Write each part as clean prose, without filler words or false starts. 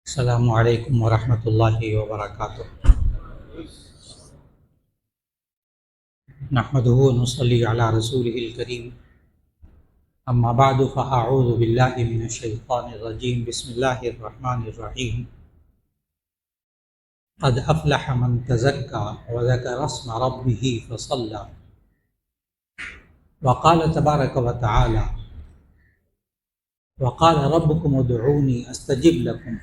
السلام علیکم ورحمۃ اللہ وبرکاتہ۔ نحمدہ ونصلی علی رسولہ الکریم، اما بعد فاعوذ باللہ من الشیطان الرجیم، بسم اللہ الرحمن الرحیم۔ قد افلح من تزکا وذکر اسم ربہ فصلی، وقال تبارک وتعالی وقال ربکم ادعونی استجب لکم،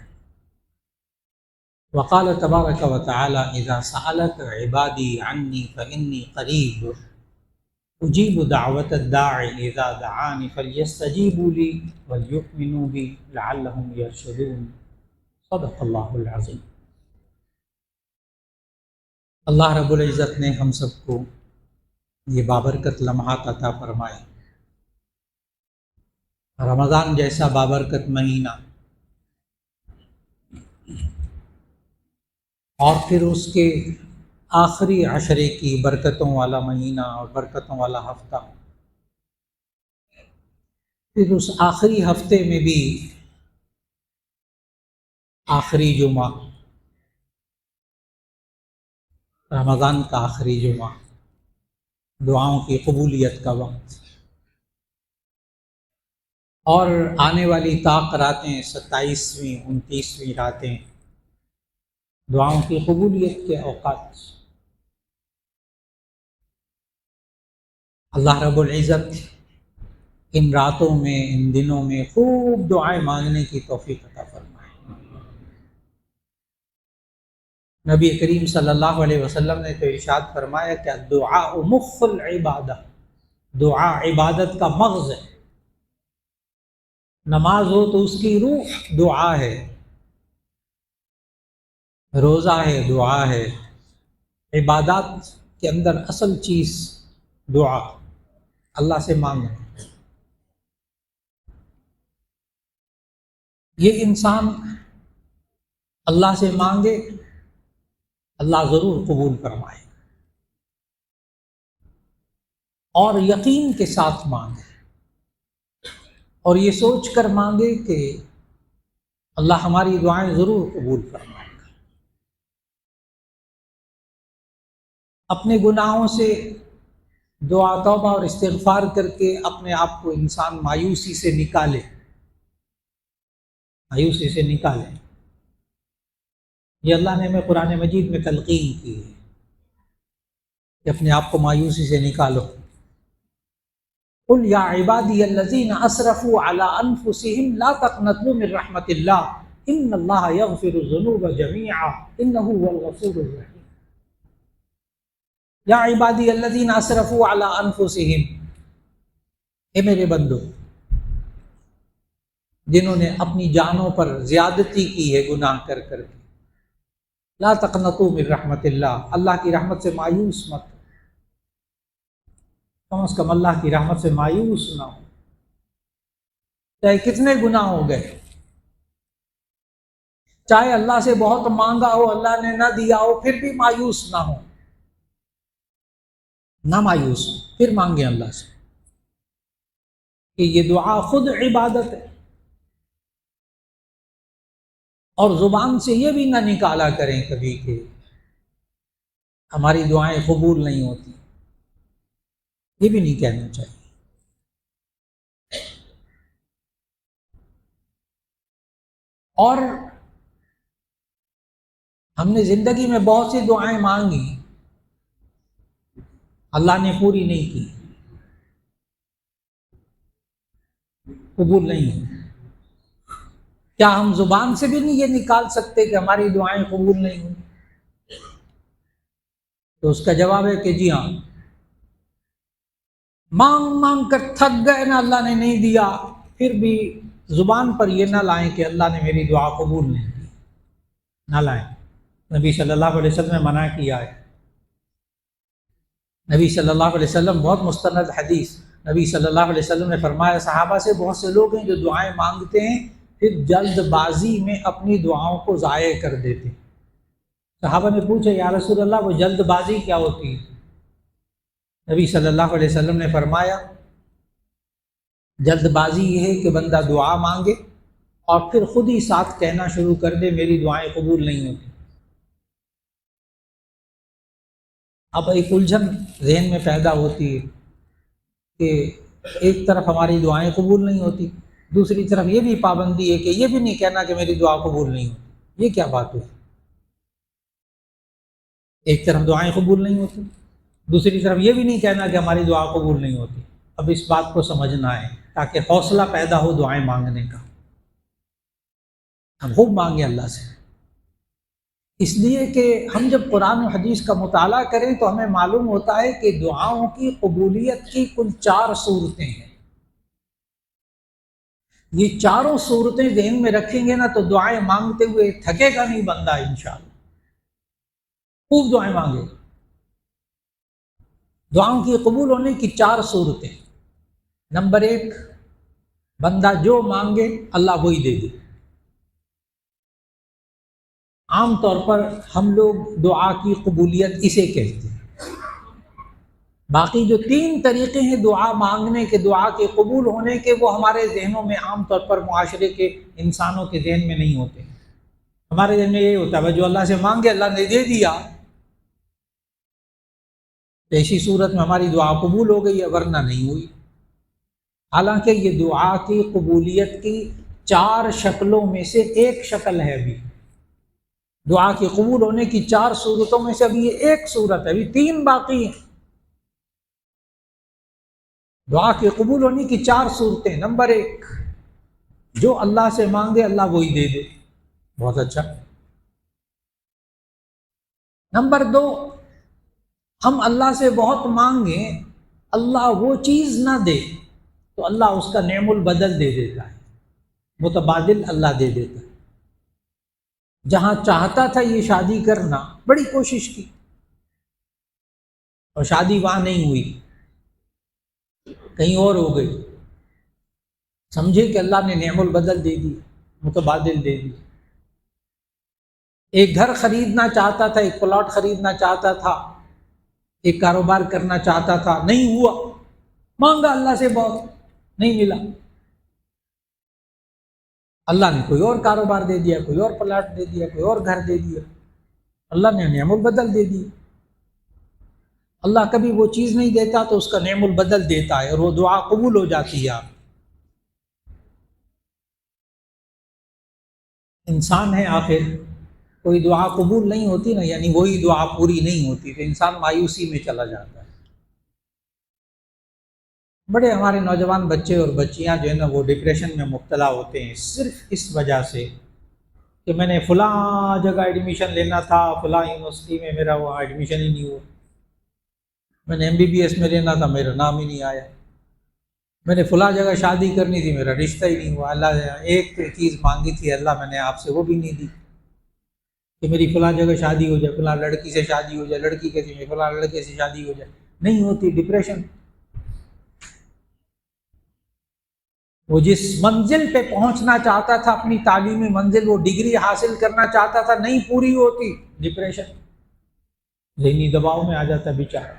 وقال تبارک وتعالی اذا سألک عبادی عنی فانی قریب اجیب دعوت الداع اذا دعانی فلیستجیبوا لی ولیؤمنوا بی لعلہم یرشدون۔ صدق اللہ العظیم۔ اللہ رب العزت نے ہم سب کو یہ بابرکت لمحات عطا فرمائے۔ رمضان جیسا بابرکت مہینہ، اور پھر اس کے آخری عشرے کی برکتوں والا مہینہ اور برکتوں والا ہفتہ، پھر اس آخری ہفتے میں بھی آخری جمعہ، رمضان کا آخری جمعہ، دعاؤں کی قبولیت کا وقت، اور آنے والی طاق راتیں، 27ویں 29ویں راتیں، دعاؤں کی قبولیت کے اوقات۔ اللہ رب العزت ان راتوں میں، ان دنوں میں خوب دعائیں مانگنے کی توفیق عطا فرمائے۔ نبی کریم صلی اللہ علیہ وسلم نے تو ارشاد فرمایا کہ الدعاء مخ العبادہ، دعا عبادت کا مغز ہے۔ نماز ہو تو اس کی روح دعا ہے، روزہ ہے دعا ہے، عبادات کے اندر اصل چیز دعا، اللہ سے مانگنا۔ یہ انسان اللہ سے مانگے، اللہ ضرور قبول فرمائے، اور یقین کے ساتھ مانگے، اور یہ سوچ کر مانگے کہ اللہ ہماری دعائیں ضرور قبول فرمائے گا۔ اپنے گناہوں سے دعا توبہ اور استغفار کر کے اپنے آپ کو انسان مایوسی سے نکالے، مایوسی سے نکالے۔ یہ اللہ نے ہمیں قرآن مجید میں تلقین کی ہے کہ اپنے آپ کو مایوسی سے نکالو۔ قل یا عبادی الذین اسرفوا علی انفسہم لا تقنطوا من رحمت اللہ ان اللہ یغفر الذنوب جميعا انہ هو الغفور الرحیم۔ یا عبادی الذین اسرفوا علی انفسہم، اے میرے بندو جنہوں نے اپنی جانوں پر زیادتی کی ہے گناہ کر کر کے، لا تقنطوا من رحمت اللہ، اللہ کی رحمت سے مایوس مت، کم از کم اللہ کی رحمت سے مایوس نہ ہو، چاہے کتنے گناہ ہو گئے، چاہے اللہ سے بہت مانگا ہو اللہ نے نہ دیا ہو، پھر بھی مایوس نہ ہو، نہ مایوس ہو، پھر مانگیں اللہ سے، کہ یہ دعا خود عبادت ہے۔ اور زبان سے یہ بھی نہ نکالا کریں کبھی کہ ہماری دعائیں قبول نہیں ہوتی، یہ بھی نہیں کہنا چاہیے۔ اور ہم نے زندگی میں بہت سی دعائیں مانگی، اللہ نے پوری نہیں کی، قبول نہیں ہوئی۔ کیا ہم زبان سے بھی نہیں یہ نکال سکتے کہ ہماری دعائیں قبول نہیں ہوئی؟ تو اس کا جواب ہے کہ جی ہاں، مانگ مانگ کر تھک گئے نا، اللہ نے نہیں دیا، پھر بھی زبان پر یہ نہ لائیں کہ اللہ نے میری دعا قبول نہیں کی، نہ لائیں۔ نبی صلی اللہ علیہ وسلم نے منع کیا ہے۔ نبی صلی اللہ علیہ وسلم، بہت مستند حدیث، نبی صلی اللہ علیہ وسلم نے فرمایا صحابہ سے بہت سے لوگ ہیں جو دعائیں مانگتے ہیں پھر جلد بازی میں اپنی دعاؤں کو ضائع کر دیتے۔ صحابہ نے پوچھا یا رسول اللہ وہ جلد بازی کیا ہوتی ہے؟ نبی صلی اللہ علیہ وسلم نے فرمایا جلد بازی یہ ہے کہ بندہ دعا مانگے اور پھر خود ہی ساتھ کہنا شروع کر دے میری دعائیں قبول نہیں ہوتی۔ اب ایک الجھن ذہن میں پیدا ہوتی ہے کہ ایک طرف ہماری دعائیں قبول نہیں ہوتی، دوسری طرف یہ بھی پابندی ہے کہ یہ بھی نہیں کہنا کہ میری دعا قبول نہیں ہوتی۔ یہ کیا بات ہوئی؟ ایک طرف دعائیں قبول نہیں ہوتی، دوسری طرف یہ بھی نہیں کہنا کہ ہماری دعا قبول نہیں ہوتی۔ اب اس بات کو سمجھنا ہے تاکہ حوصلہ پیدا ہو دعائیں مانگنے کا، ہم خوب مانگیں اللہ سے۔ اس لیے کہ ہم جب قرآن و حدیث کا مطالعہ کریں تو ہمیں معلوم ہوتا ہے کہ دعاؤں کی قبولیت کی کل 4 صورتیں ہیں۔ یہ چاروں صورتیں ذہن میں رکھیں گے نا تو دعائیں مانگتے ہوئے تھکے گا نہیں بندہ انشاءاللہ، خوب دعائیں مانگے۔ دعاؤں کی قبول ہونے کی 4 صورتیں۔ نمبر 1، بندہ جو مانگے اللہ وہی دے دے۔ عام طور پر ہم لوگ دعا کی قبولیت اسے کہتے ہیں۔ باقی جو 3 طریقے ہیں دعا مانگنے کے، دعا کے قبول ہونے کے، وہ ہمارے ذہنوں میں عام طور پر معاشرے کے انسانوں کے ذہن میں نہیں ہوتے۔ ہمارے ذہن میں یہ ہوتا ہے جو اللہ سے مانگے اللہ نے دے دیا، ایسی صورت میں ہماری دعا قبول ہو گئی ہے، ورنہ نہیں ہوئی۔ حالانکہ یہ دعا کی قبولیت کی 4 شکلوں میں سے ایک شکل ہے۔ ابھی دعا کے قبول ہونے کی 4 صورتوں میں سے ابھی یہ ایک صورت ہے، ابھی 3 باقی ہیں۔ دعا کے قبول ہونے کی 4 صورتیں۔ نمبر 1، جو اللہ سے مانگے اللہ وہی دے دے، بہت اچھا۔ نمبر 2، ہم اللہ سے بہت مانگیں اللہ وہ چیز نہ دے تو اللہ اس کا نعم البدل دے دیتا ہے، متبادل اللہ دے دیتا ہے۔ جہاں چاہتا تھا یہ شادی کرنا، بڑی کوشش کی اور شادی وہاں نہیں ہوئی، کہیں اور ہو گئی، سمجھے کہ اللہ نے نعم البدل دے دی، متبادل دے دی۔ ایک گھر خریدنا چاہتا تھا، ایک پلاٹ خریدنا چاہتا تھا، ایک کاروبار کرنا چاہتا تھا، نہیں ہوا، مانگا اللہ سے بہت، نہیں ملا، اللہ نے کوئی اور کاروبار دے دیا، کوئی اور پلاٹ دے دیا، کوئی اور گھر دے دیا، اللہ نے نعم البدل دے دی۔ اللہ کبھی وہ چیز نہیں دیتا تو اس کا نعم البدل دیتا ہے اور وہ دعا قبول ہو جاتی ہے۔ آپ انسان ہے آخر، کوئی دعا قبول نہیں ہوتی نا، یعنی وہی دعا پوری نہیں ہوتی تو انسان مایوسی میں چلا جاتا ہے۔ بڑے ہمارے نوجوان بچے اور بچیاں جو ہے نا وہ ڈپریشن میں مبتلا ہوتے ہیں، صرف اس وجہ سے کہ میں نے فلاں جگہ ایڈمیشن لینا تھا، فلاں یونیورسٹی میں میرا وہاں ایڈمیشن ہی نہیں ہوا، میں نے MBBS میں لینا تھا میرا نام ہی نہیں آیا، میں نے فلاں جگہ شادی کرنی تھی میرا رشتہ ہی نہیں ہوا، اللہ نے ایک چیز مانگی تھی اللہ میں نے آپ سے وہ بھی نہیں دی کہ میری فلاں جگہ شادی ہو جائے، فلاں لڑکی سے شادی ہو جائے، لڑکی کہتی ہے فلاں لڑکے سے شادی ہو جائے، نہیں ہوتی، ڈپریشن۔ وہ جس منزل پہ پہنچنا چاہتا تھا، اپنی تعلیمی منزل، وہ ڈگری حاصل کرنا چاہتا تھا، نہیں پوری ہوتی، ڈپریشن، ذہنی دباؤ میں آ جاتا بیچارہ۔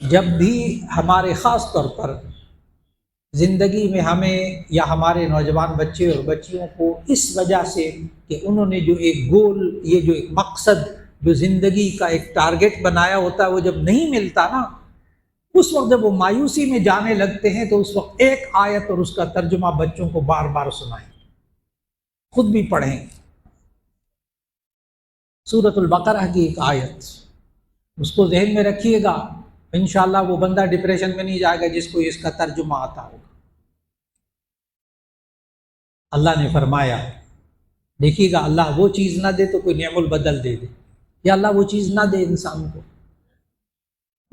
جب بھی ہمارے خاص طور پر زندگی میں ہمیں یا ہمارے نوجوان بچے اور بچیوں کو اس وجہ سے کہ انہوں نے جو ایک گول، یہ جو ایک مقصد، جو زندگی کا ایک ٹارگٹ بنایا ہوتا ہے، وہ جب نہیں ملتا نا، اس وقت جب وہ مایوسی میں جانے لگتے ہیں تو اس وقت ایک آیت اور اس کا ترجمہ بچوں کو بار بار سنائیں، خود بھی پڑھیں۔ سورۃ البقرہ کی ایک آیت، اس کو ذہن میں رکھیے گا، انشاءاللہ وہ بندہ ڈپریشن میں نہیں جائے گا جس کو اس کا ترجمہ آتا ہوگا۔ اللہ نے فرمایا، دیکھیے گا، اللہ وہ چیز نہ دے تو کوئی نعم البدل دے دے، یا اللہ وہ چیز نہ دے انسان کو،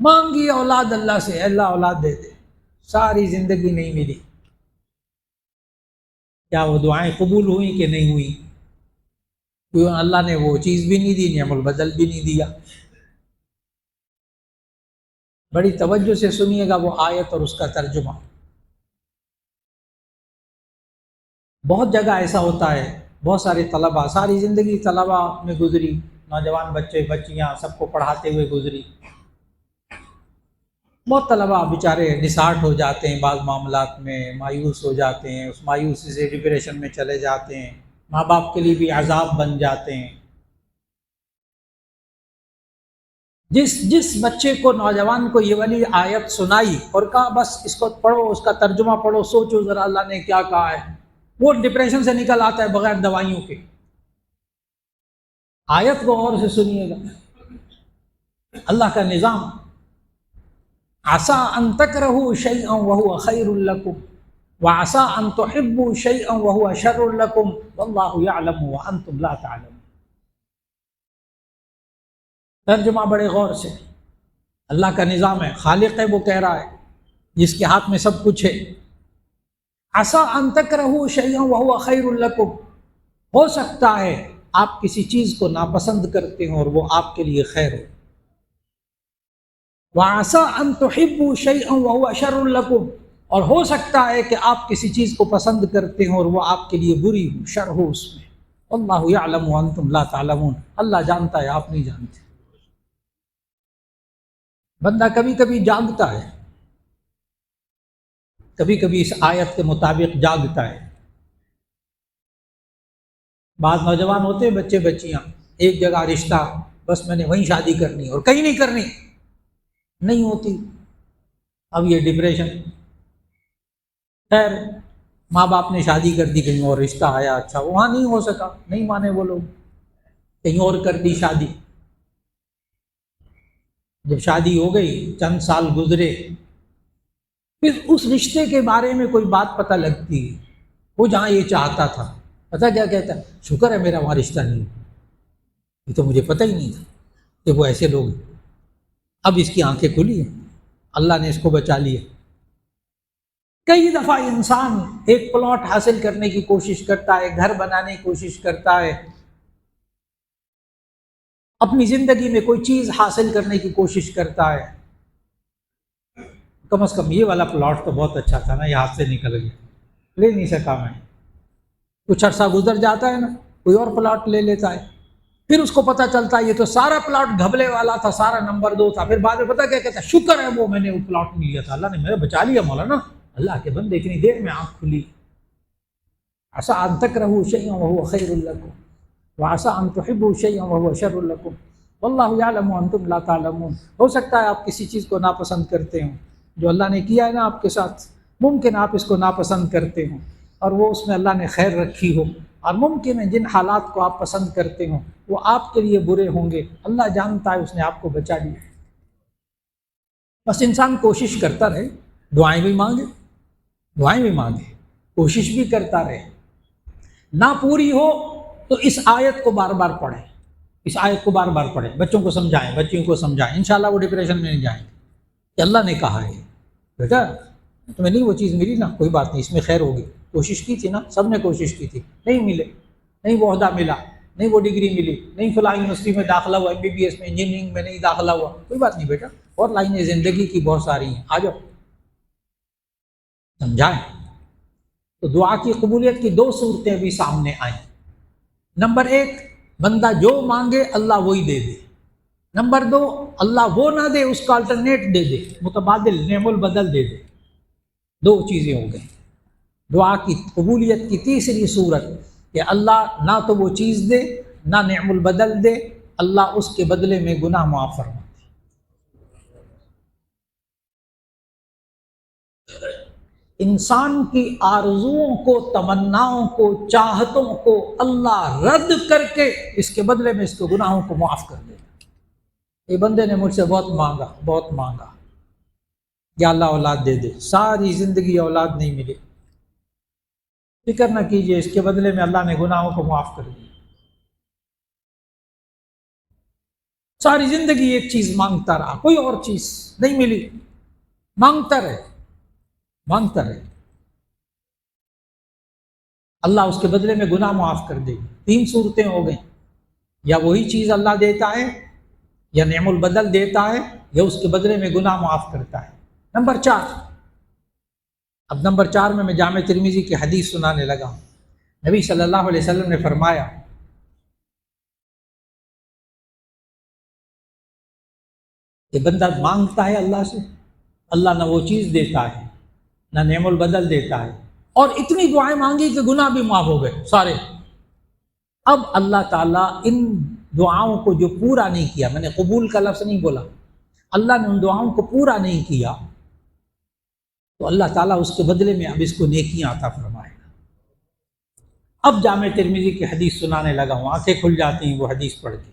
مانگی اولاد اللہ سے، اللہ اولاد دے دے، ساری زندگی نہیں ملی، کیا وہ دعائیں قبول ہوئیں کہ نہیں ہوئیں؟ کیوں اللہ نے وہ چیز بھی نہیں دی، نعم البدل بھی نہیں دیا۔ بڑی توجہ سے سنیے گا وہ آیت اور اس کا ترجمہ۔ بہت جگہ ایسا ہوتا ہے، بہت سارے طلباء، ساری زندگی طلباء میں گزری، نوجوان بچے بچیاں سب کو پڑھاتے ہوئے گزری، بہت طلباء بیچارے نساٹ ہو جاتے ہیں بعض معاملات میں، مایوس ہو جاتے ہیں، اس مایوسی سے ڈپریشن میں چلے جاتے ہیں، ماں باپ کے لیے بھی عذاب بن جاتے ہیں۔ جس بچے کو، نوجوان کو یہ والی آیت سنائی اور کہا بس اس کو پڑھو، اس کا ترجمہ پڑھو، سوچو ذرا اللہ نے کیا کہا ہے، وہ ڈپریشن سے نکل آتا ہے بغیر دوائیوں کے۔ آیت کو غور سے سنیے گا، اللہ کا نظام، عسیٰ ان تکرہوا شیئا وہو خیر لکم وعسیٰ ان تحبوا شیئا وہو شر لکم واللہ یعلم وانتم لا تعلمون۔ ترجمہ بڑے غور سے، اللہ کا نظام ہے، خالق ہے، وہ کہہ رہا ہے جس کے ہاتھ میں سب کچھ ہے۔ عسیٰ ان تکرہوا شیئا وہو خیر لکم، ہو سکتا ہے آپ کسی چیز کو ناپسند کرتے ہوں اور وہ آپ کے لیے خیر ہو۔ وَعَسَىٰ أَن تُحِبُّوا شَيْئًا وَهُوَ شَرٌّ لَكُمْ، اور ہو سکتا ہے کہ آپ کسی چیز کو پسند کرتے ہوں اور وہ آپ کے لیے بری ہو، شر ہو اس میں۔ وَاللَّهُ يَعْلَمُ وَأَنْتُمْ لَا تَعْلَمُونَ، اللہ جانتا ہے، آپ نہیں جانتے۔ بندہ کبھی کبھی جاگتا ہے، کبھی کبھی اس آیت کے مطابق جاگتا ہے۔ بعض نوجوان ہوتے ہیں، بچے بچیاں، ایک جگہ رشتہ، بس میں نے وہیں شادی کرنی اور کہیں نہیں کرنی، نہیں ہوتی، اب یہ ڈپریشن۔ خیر، ماں باپ نے شادی کر دی، کہیں اور رشتہ آیا، اچھا وہاں نہیں ہو سکا، نہیں مانے وہ لوگ، کہیں اور کر دی شادی۔ جب شادی ہو گئی، چند سال گزرے، پھر اس رشتے کے بارے میں کوئی بات پتہ لگتی ہے، وہ جہاں یہ چاہتا تھا، پتہ کیا کہتا ہے، شکر ہے میرا وہاں رشتہ نہیں، یہ تو مجھے پتہ ہی نہیں تھا کہ وہ ایسے لوگ ہیں۔ اب اس کی آنکھیں کھلی ہیں، اللہ نے اس کو بچا لیا۔ کئی دفعہ انسان ایک پلاٹ حاصل کرنے کی کوشش کرتا ہے، گھر بنانے کی کوشش کرتا ہے، اپنی زندگی میں کوئی چیز حاصل کرنے کی کوشش کرتا ہے، کم از کم یہ والا پلاٹ تو بہت اچھا تھا نا، یہ ہاتھ سے نکل گیا، لے نہیں سکا میں۔ کچھ عرصہ گزر جاتا ہے نا، کوئی اور پلاٹ لے لیتا ہے، پھر اس کو پتہ چلتا ہے یہ تو سارا پلاٹ گھبلے والا تھا، سارا نمبر 2 تھا، پھر بعد میں پتہ کیا کہتا ہے، شکر ہے وہ میں نے وہ پلاٹ نہیں لیا تھا، اللہ نے میرے بچا لیا مولانا، اللہ کے بندے اتنی دیر میں آنکھ کھلی۔ عسیٰ ان تکرہوا شیئا وہو خیر لکم وعسیٰ ان تحبوا شیئا وہو شر لکم واللہ یعلم وانتم لا تعلمون۔ ہو سکتا ہے آپ کسی چیز کو ناپسند کرتے ہوں، جو اللہ نے کیا ہے نا آپ کے ساتھ، ممکن آپ اس کو ناپسند کرتے ہوں اور وہ اس میں اللہ نے خیر رکھی ہو، اور ممکن ہے جن حالات کو آپ پسند کرتے ہوں وہ آپ کے لیے برے ہوں گے، اللہ جانتا ہے، اس نے آپ کو بچا لیا۔ بس انسان کوشش کرتا رہے، دعائیں بھی مانگے، دعائیں بھی مانگے، کوشش بھی کرتا رہے، نہ پوری ہو تو اس آیت کو بار بار پڑھیں، اس آیت کو بار بار پڑھیں، بچوں کو سمجھائیں، بچیوں کو سمجھائیں، انشاءاللہ وہ ڈپریشن میں نہیں جائیں گے کہ اللہ نے کہا ہے بیٹا تمہیں نہیں وہ چیز ملی نا، کوئی بات نہیں، اس میں خیر ہوگی، کوشش کی تھی نا، سب نے کوشش کی تھی، نہیں ملے، نہیں وہ عہدہ ملا، نہیں وہ ڈگری ملی، نہیں فلاں یونیورسٹی میں داخلہ ہوا، MBBS میں، انجینئرنگ میں نہیں داخلہ ہوا، کوئی بات نہیں بیٹا، اور لائنیں زندگی کی بہت ساری ہیں، آ جاؤ، سمجھائیں۔ تو دعا کی قبولیت کی 2 صورتیں بھی سامنے آئیں۔ نمبر 1، بندہ جو مانگے اللہ وہی دے دے۔ نمبر 2، اللہ وہ نہ دے، اس کا الٹرنیٹ دے دے، متبادل، نعم البدل دے دے۔ 2 چیزیں ہو گئیں۔ دعا کی قبولیت کی تیسری صورت کہ اللہ نہ تو وہ چیز دے، نہ نعم البدل دے، اللہ اس کے بدلے میں گناہ معاف فرما دے۔ انسان کی آرزوؤں کو، تمناؤں کو، چاہتوں کو اللہ رد کر کے اس کے بدلے میں اس کے گناہوں کو معاف کر دے۔ یہ بندے نے مجھ سے بہت مانگا، بہت مانگا، یا اللہ اولاد دے دے، ساری زندگی اولاد نہیں ملی، فکر نہ کیجئے، اس کے بدلے میں اللہ نے گناہوں کو معاف کر دیا۔ ساری زندگی ایک چیز مانگتا رہا، کوئی اور چیز نہیں ملی، مانگتا رہے، مانگتا رہے، اللہ اس کے بدلے میں گناہ معاف کر دے گی۔ 3 صورتیں ہو گئیں، یا وہی چیز اللہ دیتا ہے، یا نعم البدل دیتا ہے، یا اس کے بدلے میں گناہ معاف کرتا ہے۔ نمبر 4، اب نمبر 4 میں جامع ترمذی کی حدیث سنانے لگا ہوں۔ نبی صلی اللہ علیہ وسلم نے فرمایا کہ بندہ مانگتا ہے اللہ سے، اللہ نہ وہ چیز دیتا ہے نہ نعم البدل دیتا ہے، اور اتنی دعائیں مانگی کہ گناہ بھی معاف ہو گئے سارے۔ اب اللہ تعالیٰ ان دعاؤں کو جو پورا نہیں کیا، میں نے قبول کا لفظ نہیں بولا، اللہ نے ان دعاؤں کو پورا نہیں کیا، تو اللہ تعالیٰ اس کے بدلے میں اب اس کو نیکیاں عطا فرمائے گا۔ اب جامع ترمذی کی حدیث سنانے لگا ہوں، آنکھیں کھل جاتی ہیں وہ حدیث پڑھ کے،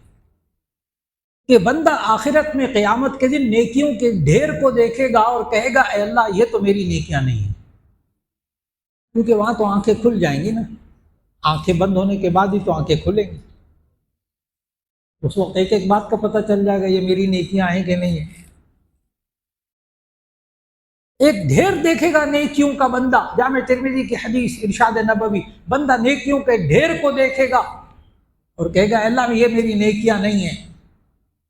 کہ بندہ آخرت میں قیامت کے دن نیکیوں کے ڈھیر کو دیکھے گا اور کہے گا اے اللہ یہ تو میری نیکیاں نہیں ہیں، کیونکہ وہاں تو آنکھیں کھل جائیں گی نا، آنکھیں بند ہونے کے بعد ہی تو آنکھیں کھلیں گی، اس وقت ایک ایک بات کا پتہ چل جائے گا یہ میری نیکیاں ہیں کہ نہیں ہیں۔ ایک ڈھیر دیکھے گا نیکیوں کا بندہ، جامع ترمذی کی حدیث ارشاد نبوی، بندہ نیکیوں کے ڈھیر کو دیکھے گا اور کہے گا اللہ یہ میری نیکیاں نہیں ہیں،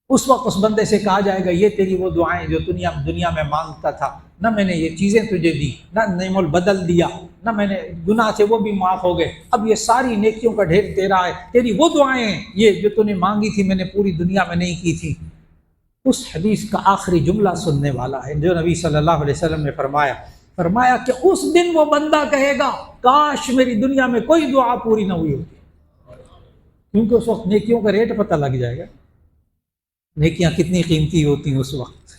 اس وقت اس بندے سے کہا جائے گا یہ تیری وہ دعائیں جو دنیا میں مانگتا تھا، نہ میں نے یہ چیزیں تجھے دی، نہ نعم البدل دیا، نہ میں نے گناہ سے وہ بھی معاف ہو گئے، اب یہ ساری نیکیوں کا ڈھیر تیرا ہے، تیری وہ دعائیں ہیں یہ جو تو نے مانگی تھی میں نے پوری دنیا میں نہیں کی تھی۔ اس حدیث کا آخری جملہ سننے والا ہے جو نبی صلی اللہ علیہ وسلم نے فرمایا کہ اس دن وہ بندہ کہے گا کاش میری دنیا میں کوئی دعا پوری نہ ہوئی ہوتی، کیونکہ اس وقت نیکیوں کا ریٹ پتہ لگ جائے گا، نیکیاں کتنی قیمتی ہوتی ہیں اس وقت۔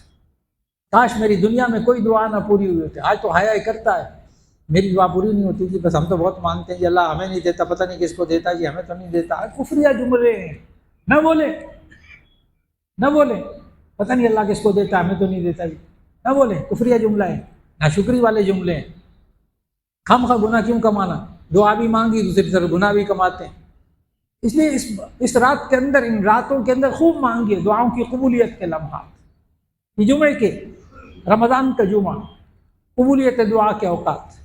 کاش میری دنیا میں کوئی دعا نہ پوری ہوئی ہوتی، آج تو حیا ہی کرتا ہے میری دعا پوری نہیں ہوتی تھی، بس ہم تو بہت مانتے ہیں کہ اللہ ہمیں نہیں دیتا، پتہ نہیں کس کو دیتا جی، ہمیں تو نہیں دیتا، کفریہ جملے ہیں، نہ بولے پتہ نہیں اللہ کس کو دیتا، ہمیں تو نہیں دیتا جی، نہ بولے، کفریہ جملہ ہے، ناشکری والے جملے ہیں، خام خواہ گناہ کیوں کمانا، دعا بھی مانگی دوسری طرف گناہ بھی کماتے ہیں۔ اس لیے اس رات کے اندر، ان راتوں کے اندر خوب مانگیے دعاؤں کی قبولیت کے لمحات، یہ جمعے کے، رمضان کا جمعہ، قبولیت دعا کے اوقات،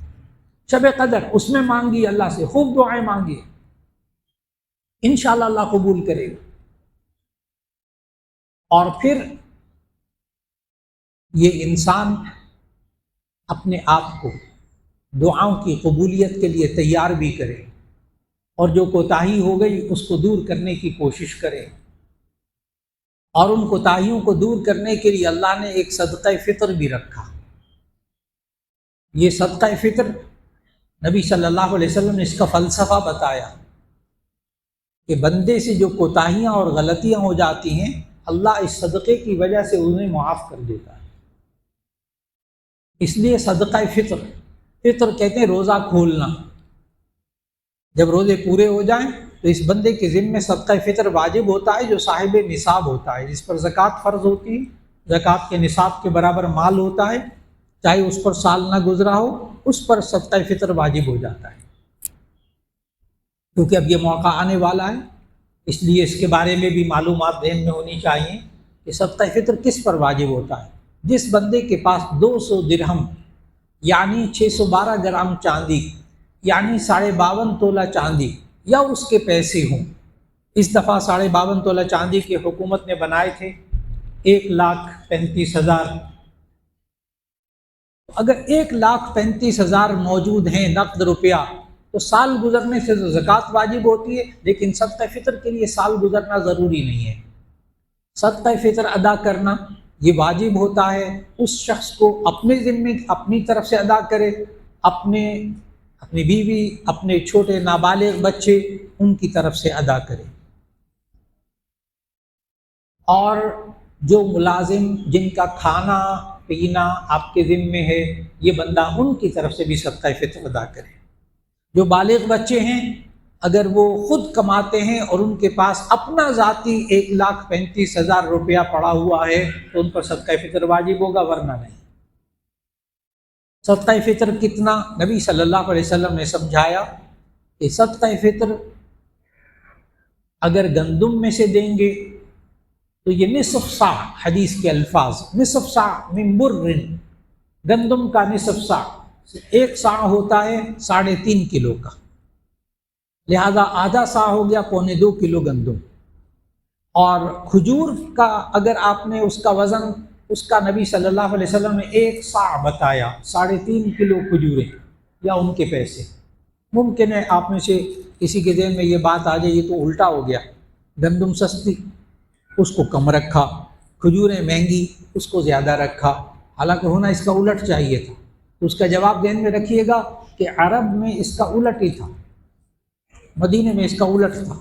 شب قدر، اس میں مانگیے اللہ سے، خوب دعائیں مانگیے، انشاءاللہ اللہ قبول کرے گا۔ اور پھر یہ انسان اپنے آپ کو دعاؤں کی قبولیت کے لیے تیار بھی کرے، اور جو کوتاہی ہو گئی اس کو دور کرنے کی کوشش کرے، اور ان کوتاہیوں کو دور کرنے کے لیے اللہ نے ایک صدقہ فطر بھی رکھا۔ یہ صدقہ فطر نبی صلی اللہ علیہ وسلم نے اس کا فلسفہ بتایا کہ بندے سے جو کوتاہیاں اور غلطیاں ہو جاتی ہیں اللہ اس صدقے کی وجہ سے انہیں معاف کر دیتا ہے، اس لیے صدقہ فطر کہتے ہیں روزہ کھولنا، جب روزے پورے ہو جائیں تو اس بندے کے ذمے صدقہ فطر واجب ہوتا ہے جو صاحب نصاب ہوتا ہے، جس پر زکوٰۃ فرض ہوتی ہے، زکوٰۃ کے نصاب کے برابر مال ہوتا ہے، چاہے اس پر سال نہ گزرا ہو، اس پر صدقہ فطر واجب ہو جاتا ہے، کیونکہ اب یہ موقع آنے والا ہے، اس لیے اس کے بارے میں بھی معلومات ذہن میں ہونی چاہیے کہ صدقہ فطر کس پر واجب ہوتا ہے۔ جس بندے کے پاس 200 درہم یعنی 612 گرام چاندی یعنی 52.5 تولہ چاندی یا اس کے پیسے ہوں، اس دفعہ 52.5 تولہ چاندی کی حکومت نے بنائے تھے 1,35,000، اگر 1,35,000 موجود ہیں نقد روپیہ تو سال گزرنے سے تو زکوٰۃ واجب ہوتی ہے، لیکن صدقہ فطر کے لیے سال گزرنا ضروری نہیں ہے، صدقہ فطر ادا کرنا یہ واجب ہوتا ہے اس شخص کو اپنے ذمے اپنی طرف سے ادا کرے، اپنی بیوی، اپنے چھوٹے نابالغ بچے، ان کی طرف سے ادا کرے، اور جو ملازم جن کا کھانا پینا آپ کے ذمے ہے یہ بندہ ان کی طرف سے بھی صدقہ فطر ادا کرے۔ جو بالغ بچے ہیں اگر وہ خود کماتے ہیں اور ان کے پاس اپنا ذاتی 1,35,000 روپیہ پڑا ہوا ہے تو ان پر صدقہ فطر واجب ہوگا، ورنہ نہیں۔ صدقہ فطر کتنا؟ نبی صلی اللہ علیہ وسلم نے سمجھایا کہ صدقہ فطر اگر گندم میں سے دیں گے تو یہ نصف صاع، حدیث کے الفاظ، نصف صاع من بر، گندم کا نصف صاع، 1 صاع ہوتا ہے 3.5 کلو کا، لہذا آدھا صاع ہو گیا 2.25 کلو گندم، اور کھجور کا اگر آپ نے اس کا وزن، اس کا نبی صلی اللہ علیہ وسلم نے 1 صاع بتایا، 3.5 کلو کھجوریں یا ان کے پیسے۔ ممکن ہے آپ میں سے کسی کے ذہن میں یہ بات آ جائے یہ تو الٹا ہو گیا، گندم سستی اس کو کم رکھا، کھجوریں مہنگی اس کو زیادہ رکھا، حالانکہ ہونا اس کا الٹ چاہیے تھا۔ تو اس کا جواب ذہن میں رکھیے گا کہ عرب میں اس کا الٹ ہی تھا، مدینے میں اس کا الٹ تھا۔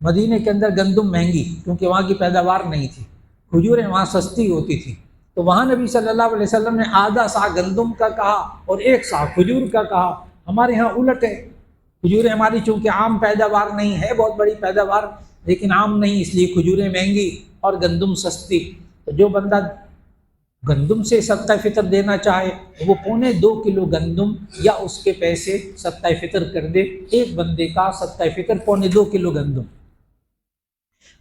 مدینے کے اندر گندم مہنگی، کیونکہ وہاں کی پیداوار نہیں تھی، کھجوریں وہاں سستی ہوتی تھیں، تو وہاں نبی صلی اللہ علیہ وسلم نے آدھا سا گندم کا کہا اور ایک سا کھجور کا کہا۔ ہمارے ہاں الٹ ہے، کھجوریں ہماری چونکہ عام پیداوار نہیں ہے، بہت بڑی پیداوار لیکن عام نہیں، اس لیے کھجوریں مہنگی اور گندم سستی۔ تو جو بندہ گندم سے صدقہ فطر دینا چاہے وہ 2.25 کلو گندم یا اس کے پیسے صدقہ فطر کر دے۔ ایک بندے کا صدقہ فطر 2.25 کلو گندم۔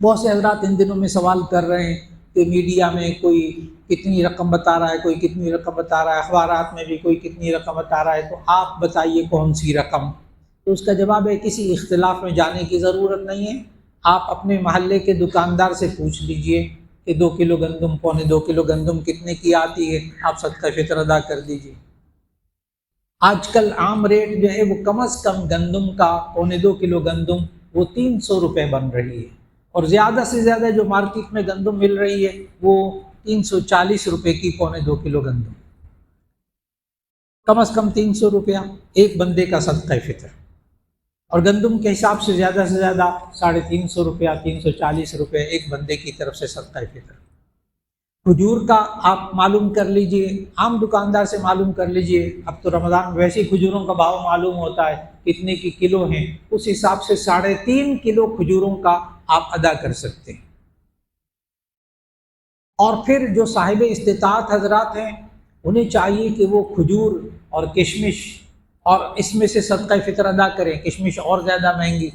بہت سے حضرات ان دنوں میں سوال کر رہے ہیں کہ میڈیا میں کوئی کتنی رقم بتا رہا ہے، کوئی کتنی رقم بتا رہا ہے، اخبارات میں بھی کوئی کتنی رقم بتا رہا ہے، تو آپ بتائیے کون سی رقم؟ تو اس کا جواب ہے کسی اختلاف میں جانے کی ضرورت نہیں ہے۔ آپ اپنے محلے کے دکاندار سے پوچھ لیجئے کہ 2 کلو گندم 2.25 کلو گندم کتنے کی آتی ہے، آپ صدقہ فطر ادا کر دیجئے۔ آج کل عام ریٹ جو ہے وہ کم از کم گندم کا 2.25 کلو گندم وہ 300 روپے بن رہی ہے، اور زیادہ سے زیادہ جو مارکیٹ میں گندم مل رہی ہے وہ 340 روپے کی 2.25 کلو گندم، کم از کم 300 روپیہ ایک بندے کا صدقہ فطر، اور گندم کے حساب سے زیادہ 350 روپیہ 340 روپے ایک بندے کی طرف سے صدقہ فطر۔ کھجور کا آپ معلوم کر لیجئے، عام دکاندار سے معلوم کر لیجئے، اب تو رمضان میں ویسے ہی کھجوروں کا بھاؤ معلوم ہوتا ہے کتنے کی کلو ہیں، اس حساب سے 3.5 کلو کھجوروں کا آپ ادا کر سکتے ہیں۔ اور پھر جو صاحب استطاعت حضرات ہیں انہیں چاہیے کہ وہ کھجور اور کشمش اور اس میں سے صدقہ فطر ادا کریں، کشمش اور زیادہ مہنگی،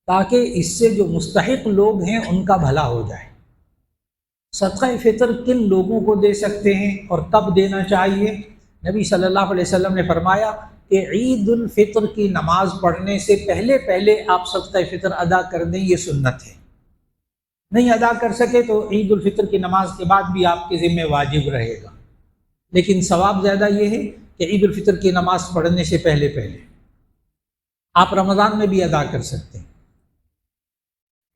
تاکہ اس سے جو مستحق لوگ ہیں ان کا بھلا ہو جائے۔ صدقہ فطر کن لوگوں کو دے سکتے ہیں اور کب دینا چاہیے؟ نبی صلی اللہ علیہ وسلم نے فرمایا کہ عید الفطر کی نماز پڑھنے سے پہلے آپ صدقہ فطر ادا کر دیں، یہ سنت ہے۔ نہیں ادا کر سکے تو عید الفطر کی نماز کے بعد بھی آپ کے ذمہ واجب رہے گا، لیکن ثواب زیادہ یہ ہے کہ عید الفطر کی نماز پڑھنے سے پہلے آپ رمضان میں بھی ادا کر سکتے ہیں۔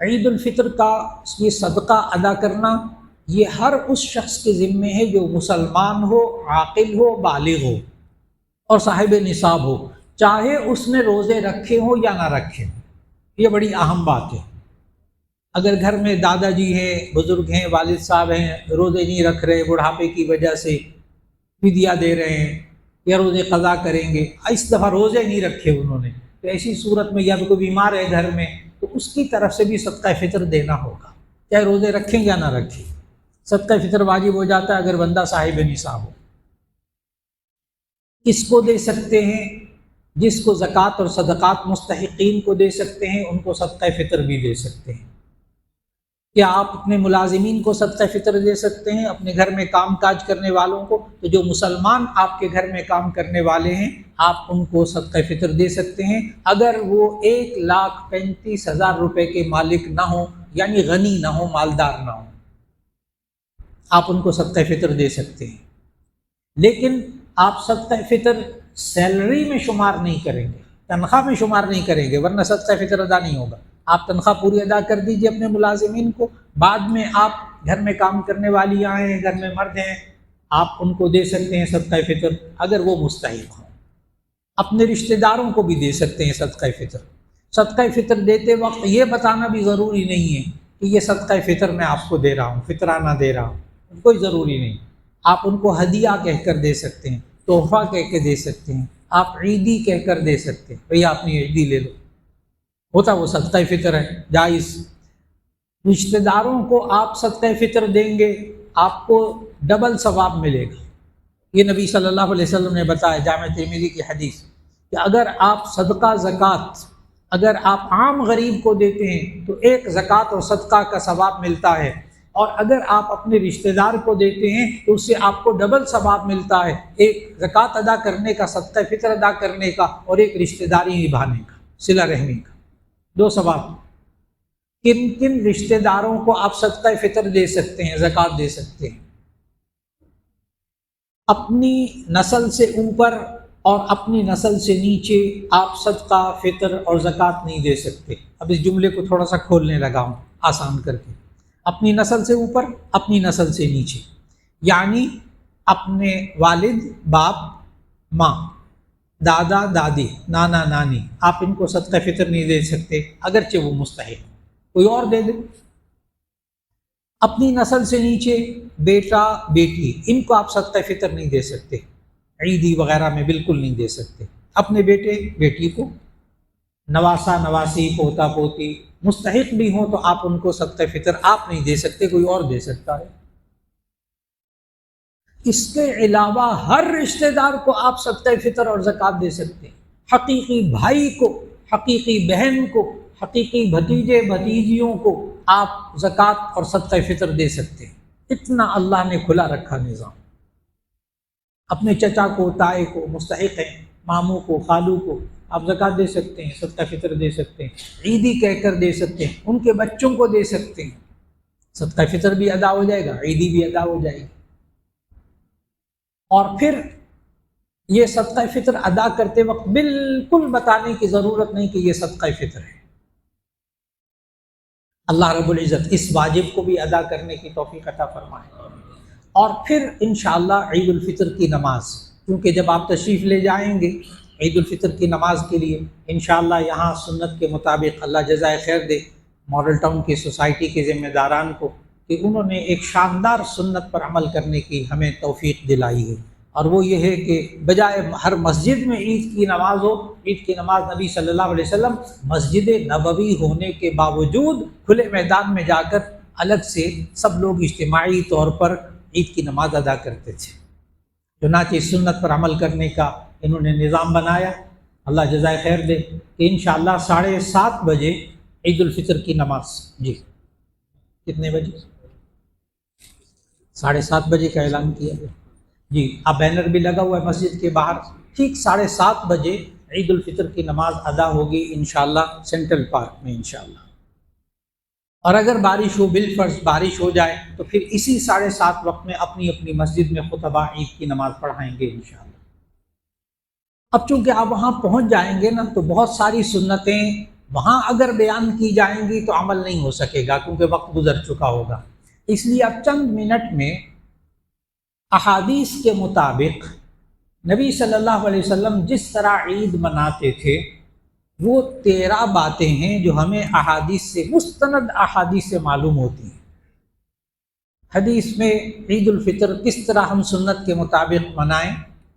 عید الفطر کا یہ صدقہ ادا کرنا یہ ہر اس شخص کے ذمے ہے جو مسلمان ہو، عاقل ہو، بالغ ہو اور صاحب نصاب ہو، چاہے اس نے روزے رکھے ہوں یا نہ رکھے ہوں۔ یہ بڑی اہم بات ہے۔ اگر گھر میں دادا جی ہیں، بزرگ ہیں، والد صاحب ہیں، روزے نہیں رکھ رہے، بڑھاپے کی وجہ سے فدیہ دے رہے ہیں یا روزے قضا کریں گے، اس دفعہ روزے نہیں رکھے انہوں نے، تو ایسی صورت میں یا کوئی بیمار ہے گھر میں تو اس کی طرف سے بھی صدقہ فطر دینا ہوگا، چاہے روزے رکھیں یا نہ رکھیں۔ صدقہ فطر واجب ہو جاتا ہے اگر بندہ صاحب نصاب ہو۔ کس کو دے سکتے ہیں؟ جس کو زکوٰۃ اور صدقات مستحقین کو دے سکتے ہیں، ان کو صدقہ فطر بھی دے سکتے ہیں۔ کیا آپ اپنے ملازمین کو صدقہ فطر دے سکتے ہیں، اپنے گھر میں کام کاج کرنے والوں کو؟ تو جو مسلمان آپ کے گھر میں کام کرنے والے ہیں آپ ان کو صدقہ فطر دے سکتے ہیں، اگر وہ 1,35,000 روپے کے مالک نہ ہوں، یعنی غنی نہ ہوں، مالدار نہ ہوں، آپ ان کو صدقہ فطر دے سکتے ہیں۔ لیکن آپ صدقہ فطر سیلری میں شمار نہیں کریں گے، تنخواہ میں شمار نہیں کریں گے، ورنہ صدقہ فطر ادا نہیں ہوگا۔ آپ تنخواہ پوری ادا کر دیجئے اپنے ملازمین کو، بعد میں آپ گھر میں کام کرنے والی آئے ہیں، گھر میں مرد ہیں، آپ ان کو دے سکتے ہیں صدقہ فطر اگر وہ مستحق ہوں۔ اپنے رشتہ داروں کو بھی دے سکتے ہیں صدقہ فطر۔ صدقہ فطر دیتے وقت یہ بتانا بھی ضروری نہیں ہے کہ یہ صدقہ فطر میں آپ کو دے رہا ہوں، فطرانہ دے رہا ہوں، کوئی ضروری نہیں۔ آپ ان کو ہدیہ کہہ کر دے سکتے ہیں، تحفہ کہہ کے دے سکتے ہیں، آپ عیدی کہہ کر دے سکتے ہیں، بھئی آپ نے عیدی لے لو، ہوتا وہ صدقہ فطر ہے، جائز۔ رشتہ داروں کو آپ صدقہ فطر دیں گے آپ کو ڈبل ثواب ملے گا۔ یہ نبی صلی اللہ علیہ وسلم نے بتایا، جامع ترمذی کی حدیث، کہ اگر آپ صدقہ زکوٰۃ اگر آپ عام غریب کو دیتے ہیں تو 1 زکوٰۃ اور صدقہ کا ثواب ملتا ہے، اور اگر آپ اپنے رشتہ دار کو دیتے ہیں تو اس سے آپ کو ڈبل ثواب ملتا ہے، 1 زکوٰۃ ادا کرنے کا، صدقہ فطر ادا کرنے کا، اور 1 رشتہ داری نبھانے کا، صلہ رحمی کا، 2 ثواب۔ کن کن رشتہ داروں کو آپ صدقہ فطر دے سکتے ہیں، زکوٰۃ دے سکتے ہیں؟ اپنی نسل سے اوپر اور اپنی نسل سے نیچے آپ صدقہ فطر اور زکوٰۃ نہیں دے سکتے۔ اب اس جملے کو تھوڑا سا کھولنے لگا ہوں آسان کر کے۔ اپنی نسل سے اوپر، اپنی نسل سے نیچے، یعنی اپنے والد باپ ماں دادا دادی نانا نانی آپ ان کو صدقہ فطر نہیں دے سکتے اگرچہ وہ مستحق، کوئی اور دے دے۔ اپنی نسل سے نیچے بیٹا بیٹی ان کو آپ صدقہ فطر نہیں دے سکتے، عیدی وغیرہ میں بالکل نہیں دے سکتے۔ اپنے بیٹے بیٹی کو، نواسا نواسی پوتا پوتی مستحق بھی ہوں تو آپ ان کو صدقہ فطر آپ نہیں دے سکتے، کوئی اور دے سکتا ہے۔ اس کے علاوہ ہر رشتہ دار کو آپ صدقہ فطر اور زکوٰۃ دے سکتے ہیں، حقیقی بھائی کو، حقیقی بہن کو، حقیقی بھتیجے بھتیجیوں کو آپ زکوٰۃ اور صدقہ فطر دے سکتے ہیں۔ اتنا اللہ نے کھلا رکھا نظام۔ اپنے چچا کو، تائے کو مستحق ہیں، ماموں کو، خالو کو آپ زکوٰۃ دے سکتے ہیں، صدقہ فطر دے سکتے ہیں، عیدی کہہ کر دے سکتے ہیں، ان کے بچوں کو دے سکتے ہیں، صدقہ فطر بھی ادا ہو جائے گا، عیدی بھی ادا ہو جائے گی۔ اور پھر یہ صدقہ فطر ادا کرتے وقت بالکل بتانے کی ضرورت نہیں کہ یہ صدقہ فطر ہے۔ اللہ رب العزت اس واجب کو بھی ادا کرنے کی توفیق عطا فرمائے۔ اور پھر انشاءاللہ عید الفطر کی نماز، کیونکہ جب آپ تشریف لے جائیں گے عید الفطر کی نماز کے لیے انشاءاللہ یہاں سنت کے مطابق اللہ جزائے خیر دے ماڈل ٹاؤن کی سوسائٹی کے ذمہ داران کو کہ انہوں نے ایک شاندار سنت پر عمل کرنے کی ہمیں توفیق دلائی ہے، اور وہ یہ ہے کہ بجائے ہر مسجد میں عید کی نماز ہو، عید کی نماز نبی صلی اللہ علیہ وسلم مسجد نبوی ہونے کے باوجود کھلے میدان میں جا کر الگ سے سب لوگ اجتماعی طور پر عید کی نماز ادا کرتے تھے۔ چنانچہ اس سنت پر عمل کرنے کا انہوں نے نظام بنایا، اللہ جزائے خیر دے، کہ انشاءاللہ 7:30 بجے عید الفطر کی نماز۔ جی کتنے بجے؟ 7:30 بجے کا اعلان کیا گیا۔ جی اب بینر بھی لگا ہوا ہے مسجد کے باہر، ٹھیک 7:30 بجے عید الفطر کی نماز ادا ہوگی انشاءاللہ سینٹرل پارک میں انشاءاللہ۔ اور اگر بارش ہو، بالفرض بارش ہو جائے تو پھر اسی 7:30 وقت میں اپنی اپنی مسجد میں خطبہ عید کی نماز پڑھائیں گے انشاءاللہ۔ اب چونکہ آپ وہاں پہنچ جائیں گے نا تو بہت ساری سنتیں وہاں اگر بیان کی جائیں گی تو عمل نہیں ہو سکے گا کیونکہ وقت گزر چکا ہوگا، اس لیے اب چند منٹ میں احادیث کے مطابق نبی صلی اللہ علیہ وسلم جس طرح عید مناتے تھے وہ 13 باتیں ہیں جو ہمیں احادیث سے، مستند احادیث سے معلوم ہوتی ہیں۔ حدیث میں عید الفطر کس طرح ہم سنت کے مطابق منائیں،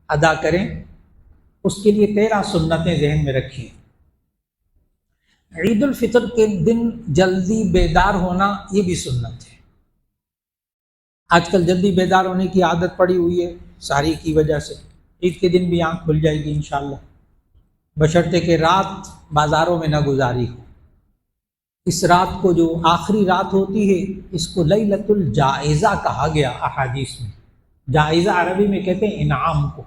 ادا کریں، اس کے لیے 13 سنتیں ذہن میں رکھیں۔ عید الفطر کے دن جلدی بیدار ہونا یہ بھی سنت ہے۔ آج کل جلدی بیدار ہونے کی عادت پڑی ہوئی ہے ساری کی وجہ سے، عید کے دن بھی آنکھ کھل جائے گی انشاءاللہ، بشرطے کہ رات بازاروں میں نہ گزاری ہو۔ اس رات کو جو آخری رات ہوتی ہے اس کو لیلۃ الجائزہ کہا گیا احادیث میں۔ جائزہ عربی میں کہتے ہیں انعام کو،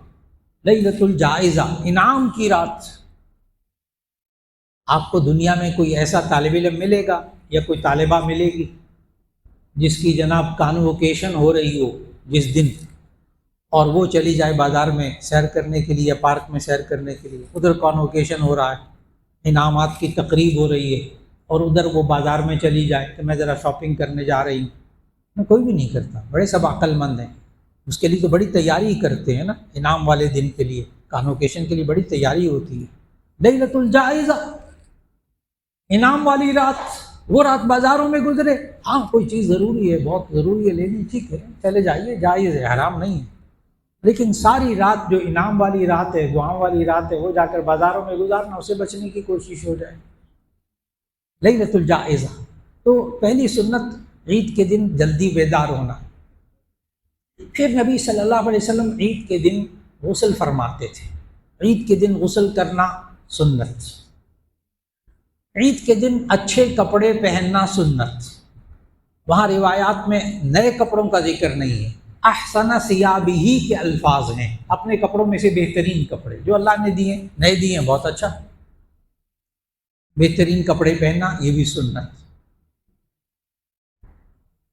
لیلۃ الجائزہ انعام کی رات۔ آپ کو دنیا میں کوئی ایسا طالب علم ملے گا یا کوئی طالبہ ملے گی جس کی جناب کانووکیشن ہو رہی ہو جس دن، اور وہ چلی جائے بازار میں سیر کرنے کے لیے یا پارک میں سیر کرنے کے لیے، ادھر کانووکیشن ہو رہا ہے، انعامات کی تقریب ہو رہی ہے، اور ادھر وہ بازار میں چلی جائے کہ میں ذرا شاپنگ کرنے جا رہی ہوں، کوئی بھی نہیں کرتا، بڑے سب عقل مند ہیں، اس کے لیے تو بڑی تیاری کرتے ہیں نا، انعام والے دن کے لیے، کانووکیشن کے لیے بڑی تیاری ہوتی ہے۔ لیلۃ الجائزہ انعام والی رات، وہ رات بازاروں میں گزرے، ہاں کوئی چیز ضروری ہے، بہت ضروری ہے لینی، ٹھیک ہے چلے جائیے، جائز ہے، حرام نہیں ہے، لیکن ساری رات جو انعام والی رات ہے، دعاؤں والی رات ہے، وہ جا کر بازاروں میں گزارنا، اسے بچنے کی کوشش ہو جائے۔ لیلۃ الجائزہ، تو پہلی سنت عید کے دن جلدی بیدار ہونا۔ پھر نبی صلی اللہ علیہ وسلم عید کے دن غسل فرماتے تھے، عید کے دن غسل کرنا سنت، عید کے دن اچھے کپڑے پہننا سنت۔ وہاں روایات میں نئے کپڑوں کا ذکر نہیں ہے، احسن ثیابہ کے الفاظ ہیں، اپنے کپڑوں میں سے بہترین کپڑے جو اللہ نے دیے، نئے دیے ہیں، بہت اچھا، بہترین کپڑے پہننا یہ بھی سنت۔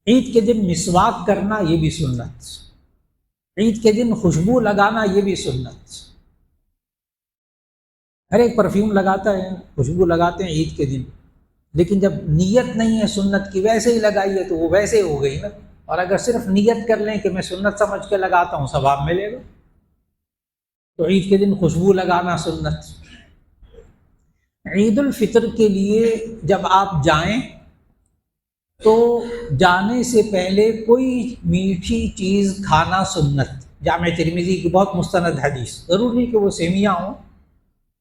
عید کے دن مسواک کرنا یہ بھی سنت، عید کے دن خوشبو لگانا یہ بھی سنت۔ ہر ایک پرفیوم لگاتا ہے، خوشبو لگاتے ہیں عید کے دن، لیکن جب نیت نہیں ہے سنت کی، ویسے ہی لگائی ہے تو وہ ویسے ہو گئی نا، اور اگر صرف نیت کر لیں کہ میں سنت سمجھ کے لگاتا ہوں ثواب ملے گا۔ تو عید کے دن خوشبو لگانا سنت۔ عید الفطر کے لیے جب آپ جائیں تو جانے سے پہلے کوئی میٹھی چیز کھانا سنت۔ جامع ترمذی کی بہت مستند حدیث، ضرور نہیں کہ وہ سیویاں ہوں،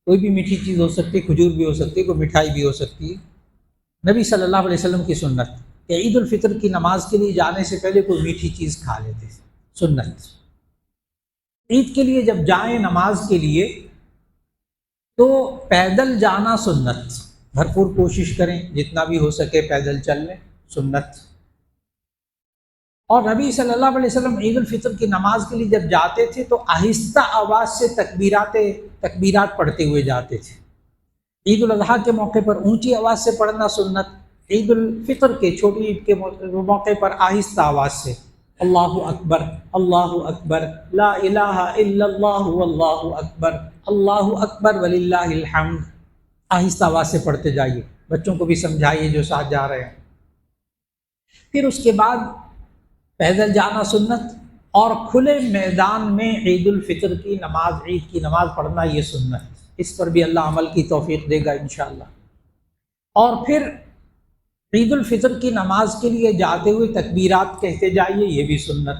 کوئی بھی میٹھی چیز ہو سکتی ہے، کھجور بھی ہو سکتی ہے، کوئی مٹھائی بھی ہو سکتی ہے۔ نبی صلی اللہ علیہ وسلم کی سنت کہ عید الفطر کی نماز کے لیے جانے سے پہلے کوئی میٹھی چیز کھا لیتے تھے، سنت۔ عید کے لیے جب جائیں نماز کے لیے تو پیدل جانا سنت، بھرپور کوشش کریں جتنا بھی ہو سکے پیدل چل لیں، سنت۔ اور نبی صلی اللہ علیہ وسلم عید الفطر کی نماز کے لیے جب جاتے تھے تو آہستہ آواز سے تکبیرات پڑھتے ہوئے جاتے تھے۔ عید الاضحیٰ کے موقع پر اونچی آواز سے پڑھنا سنت، عید الفطر کے چھوٹی عید کے موقع پر آہستہ آواز سے اللہ اکبر لا الہ الا اللہ واللہ اکبر اللہ اکبر وللہ الحمد، آہستہ آواز سے پڑھتے جائیے، بچوں کو بھی سمجھائیے جو ساتھ جا رہے ہیں۔ پھر اس کے بعد پیدل جانا سنت، اور کھلے میدان میں عید الفطر کی نماز، عید کی نماز پڑھنا یہ سنت، اس پر بھی اللہ عمل کی توفیق دے گا انشاءاللہ۔ اور پھر عید الفطر کی نماز کے لیے جاتے ہوئے تکبیرات کہتے جائیے، یہ بھی سنت۔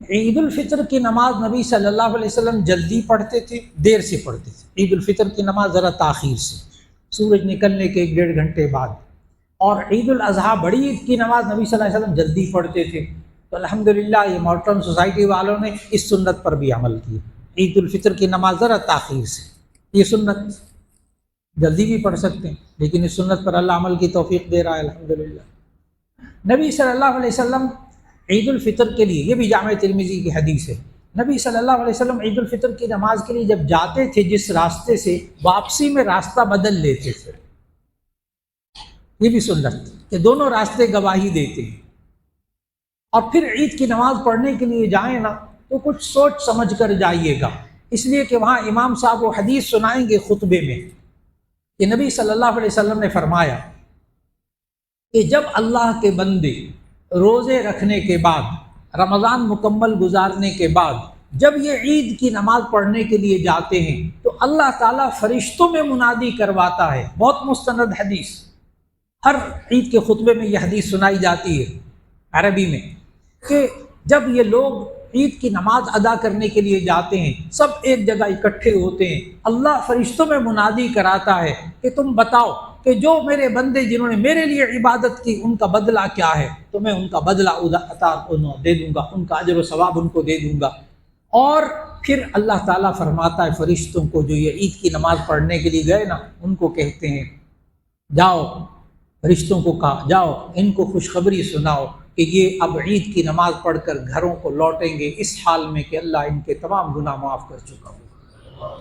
عید الفطر کی نماز نبی صلی اللہ علیہ وسلم جلدی پڑھتے تھے، دیر سے پڑھتے تھے۔ عید الفطر کی نماز ذرا تاخیر سے، سورج نکلنے کے 1.5 گھنٹے بعد۔ اور عید الاضحیٰ بڑی عید کی نماز نبی صلی اللہ علیہ وسلم جلدی پڑھتے تھے۔ تو الحمدللہ یہ ماڈرن سوسائٹی والوں نے اس سنت پر بھی عمل کیا، عید الفطر کی نماز ذرا تاخیر سے، یہ سنت، جلدی بھی پڑھ سکتے ہیں لیکن اس سنت پر اللہ عمل کی توفیق دے رہا ہے الحمدللہ۔ نبی صلی اللہ علیہ وسلم عید الفطر کے لیے، یہ بھی جامع ترمذی کی حدیث ہے، نبی صلی اللہ علیہ وسلم عید الفطر کی نماز کے لیے جب جاتے تھے جس راستے سے، واپسی میں راستہ بدل لیتے تھے، یہ بھی سنت کہ دونوں راستے گواہی دیتے ہیں۔ اور پھر عید کی نماز پڑھنے کے لیے جائیں نا تو کچھ سوچ سمجھ کر جائیے گا، اس لیے کہ وہاں امام صاحب وہ حدیث سنائیں گے خطبے میں کہ نبی صلی اللہ علیہ وسلم نے فرمایا کہ جب اللہ کے بندے روزے رکھنے کے بعد، رمضان مکمل گزارنے کے بعد جب یہ عید کی نماز پڑھنے کے لیے جاتے ہیں تو اللہ تعالیٰ فرشتوں میں منادی کرواتا ہے۔ بہت مستند حدیث، ہر عید کے خطبے میں یہ حدیث سنائی جاتی ہے عربی میں، کہ جب یہ لوگ عید کی نماز ادا کرنے کے لیے جاتے ہیں، سب ایک جگہ اکٹھے ہوتے ہیں، اللہ فرشتوں میں منادی کراتا ہے کہ تم بتاؤ کہ جو میرے بندے جنہوں نے میرے لیے عبادت کی ان کا بدلہ کیا ہے، تو میں ان کا بدلہ عطا دے دوں گا، ان کا اجر و ثواب ان کو دے دوں گا۔ اور پھر اللہ تعالیٰ فرماتا ہے فرشتوں کو جو یہ عید کی نماز پڑھنے کے لیے گئے نا، ان کو کہتے ہیں جاؤ، فرشتوں کو کہا جاؤ ان کو خوشخبری سناؤ کہ یہ اب عید کی نماز پڑھ کر گھروں کو لوٹیں گے اس حال میں کہ اللہ ان کے تمام گناہ معاف کر چکا ہو،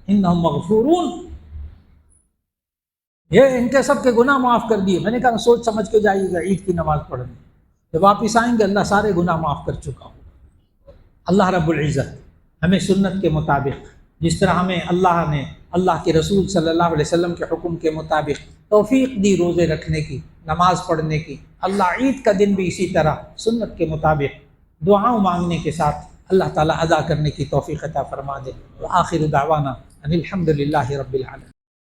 انہم مغفورون، یہ ان کے سب کے گناہ معاف کر دیے۔ میں نے کہا سوچ سمجھ کے جائیے گا عید کی نماز پڑھنے، جب واپس آئیں گے اللہ سارے گناہ معاف کر چکا ہو۔ اللہ رب العزت ہمیں سنت کے مطابق، جس طرح ہمیں اللہ نے اللہ کے رسول صلی اللہ علیہ وسلم کے حکم کے مطابق توفیق دی روزے رکھنے کی، نماز پڑھنے کی، اللہ عید کا دن بھی اسی طرح سنت کے مطابق دعاؤں مانگنے کے ساتھ اللہ تعالیٰ ادا کرنے کی توفیق عطا فرما دے۔ وآخر دعوانا ان الحمد للہ رب العالمین۔